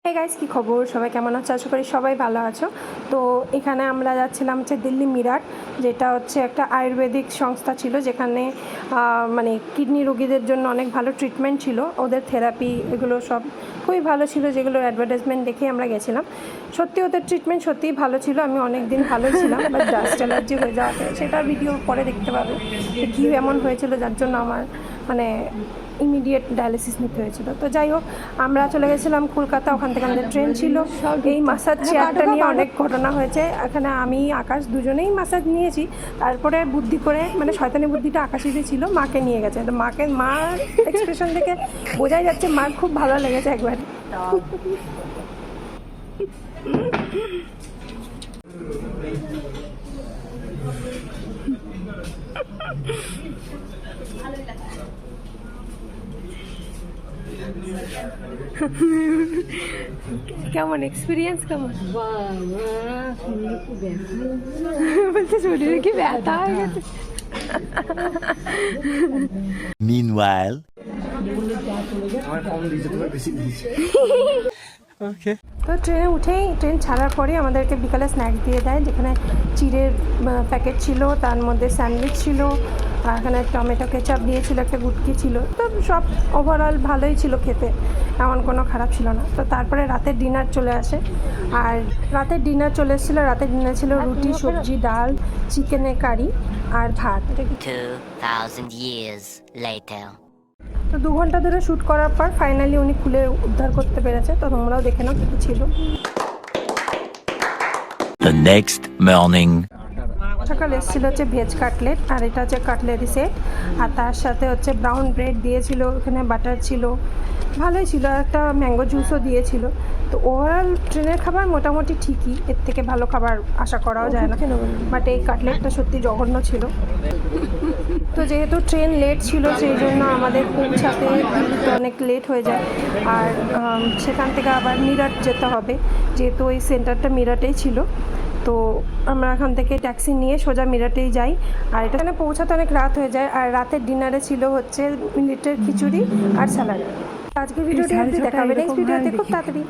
Hey guys, কি খবর? সবাই কেমন আছো? আশা করি সবাই ভালো আছো। তো এখানে আমরা যাচ্ছিলাম হচ্ছে দিল্লি মিরাট, যেটা হচ্ছে একটা আয়ুর্বেদিক সংস্থা ছিল, যেখানে মানে কিডনি রোগীদের জন্য অনেক ভালো ট্রিটমেন্ট ছিল। ওদের থেরাপি এগুলো সব খুবই ভালো ছিল, যেগুলোর অ্যাডভার্টাইজমেন্ট দেখে আমরা গেছিলাম। সত্যি ওদের ট্রিটমেন্ট সত্যিই ভালো ছিল। আমি অনেক দিন ভালোই ছিলাম, বাট ডাস্ট অ্যালার্জি হয়ে যাওয়াতে সেটার ভিডিও পরে দেখতে পাবে যে কী এমন হয়েছিল, যার জন্য আমার মানে ইমিডিয়েট ডায়ালিসিস নিতে হয়েছিল। তো যাই হোক, আমরা চলে গেছিলাম কলকাতা। ওখান থেকে আমাদের ট্রেন ছিল। এই মাসাজ চেয়ারটা নিয়ে অনেক ঘটনা হয়েছে। এখানে আমি আকাশ দুজনেই মাসাজ নিয়েছি। তারপরে বুদ্ধি করে, মানে শয়তানি বুদ্ধিটা আকাশেরই ছিল, মাকে নিয়ে গেছে। তো মার এক্সপ্রেশন দেখে বোঝাই যাচ্ছে মার খুব ভালো লেগেছে একবার। কেমন এক্সপিরিয়েন্স? কেমন বলছে শরীরে কি ব্যথা হয়ে গেছে। Meanwhile, তো ট্রেনে উঠেই, ট্রেন ছাড়ার পরে আমাদেরকে বিকালে স্ন্যাক্স দিয়ে দেয়, যেখানে চিড়ের প্যাকেট ছিল, তার মধ্যে স্যান্ডউইচ ছিল, আর এখানে টমেটো কেচাপ দিয়েছিল, একটা গুটকি ছিল। তো সব ওভারঅল ভালোই ছিল খেতে, এমন কোনো খারাপ ছিল না। তো তারপরে রাতের ডিনার চলে আসে, আর রাতের ডিনার চলে এসেছিলো। রাতের ডিনার ছিল রুটি, সবজি, ডাল, চিকেনের কারি আর ভাত। 2000 years later. তো 2 ঘন্টা ধরে শ্যুট করার পর ফাইনালি উনি খুলে উদ্ধার করতে পেরেছে। তো তোমরাও দেখে নাও কী ছিল। the next morning. সকালে এসেছিলো হচ্ছে ভেজ কাটলেট, আর এটা হচ্ছে কাটলেরি সেট, আর তার সাথে হচ্ছে ব্রাউন ব্রেড দিয়েছিল, ওখানে বাটার ছিল, ভালোই ছিল, একটা ম্যাঙ্গো জুসও দিয়েছিল। তো ওভারঅল ট্রেনের খাবার মোটামুটি ঠিকই, এর থেকে ভালো খাবার আশা করাও যায় না, বাট এই কাটলেটটা সত্যি জঘন্য ছিল। তো যেহেতু ট্রেন লেট ছিল, সেই জন্য আমাদের পৌঁছাতে দিল্লিতে অনেক লেট হয়ে যায়। আর সেখান থেকে আবার মিরাট যেতে হবে, যেহেতু ওই সেন্টারটা মিরাটেই ছিল। তো আমরা এখান থেকে ট্যাক্সি নিয়ে সোজা মিরাটেই যাই, আর এখানে পৌঁছাতে অনেক রাত হয়ে যায়। আর রাতের ডিনারে ছিল হচ্ছে মিলেটের খিচুড়ি আর স্যালাড। আজকের ভিডিওটি দেখা হবে নেক্সট ভিডিওতে খুব তাড়াতাড়ি।